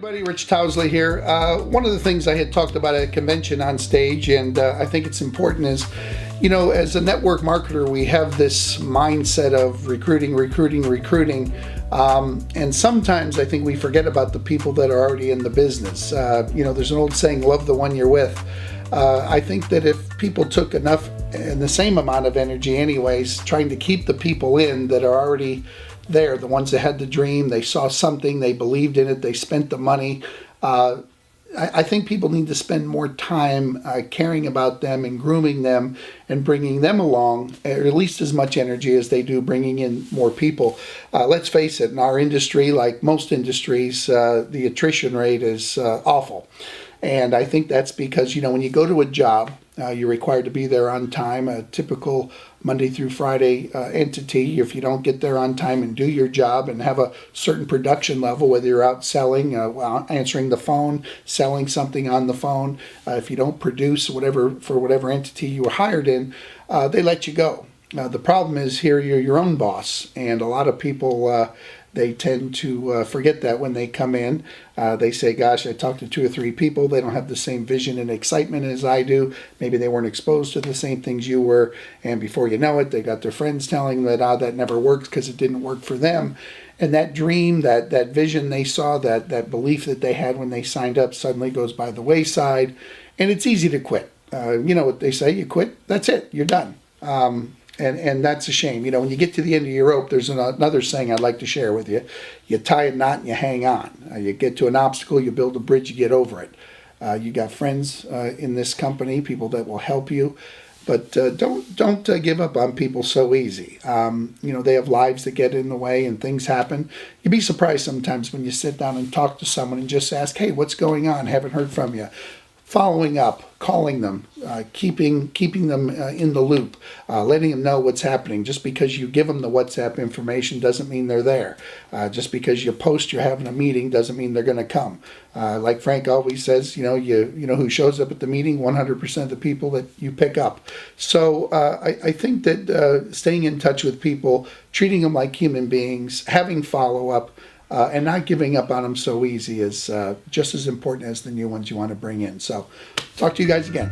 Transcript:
Everybody, Rich Tousley here. One of the things I had talked about at a convention on stage, and I think it's important, is, you know, as a network marketer, we have this mindset of recruiting, and sometimes I think we forget about the people that are already in the business. You know, there's an old saying, love the one you're with. I think that if people took enough and the same amount of energy anyways, trying to keep the people in that are already there, the ones that had the dream, they saw something, they believed in it, they spent the money. I think people need to spend more time caring about them and grooming them and bringing them along, or at least as much energy as they do bringing in more people. Let's face it, in our industry, like most industries, the attrition rate is awful. And I think that's because, you know, when you go to a job, you're required to be there on time. A typical Monday through Friday entity, if you don't get there on time and do your job and have a certain production level, whether you're out selling, answering the phone, selling something on the phone, if you don't produce whatever for whatever entity you were hired in, they let you go. The problem is here you're your own boss, and a lot of people they tend to forget that when they come in. They say, gosh, I talked to 2 or 3 people. They don't have the same vision and excitement as I do. Maybe they weren't exposed to the same things you were. And before you know it, they got their friends telling them that that never works because it didn't work for them. And that dream, that vision they saw, that belief that they had when they signed up suddenly goes by the wayside. And it's easy to quit. You know what they say, you quit, that's it, you're done. And that's a shame. You know, when you get to the end of your rope, there's another saying I'd like to share with you. You tie a knot and you hang on. You get to an obstacle, you build a bridge, you get over it. You got friends in this company, people that will help you. But don't give up on people so easy. You know, they have lives that get in the way and things happen. You'd be surprised sometimes when you sit down and talk to someone and just ask, hey, what's going on? Haven't heard from you. Following up, calling them, keeping them in the loop, letting them know what's happening. Just because you give them the WhatsApp information doesn't mean they're there. Just because you post you're having a meeting doesn't mean they're going to come. Like Frank always says, you know who shows up at the meeting? 100% of the people that you pick up. So I think that staying in touch with people, treating them like human beings, having follow-up, and not giving up on them so easy is just as important as the new ones you want to bring in. So talk to you guys again.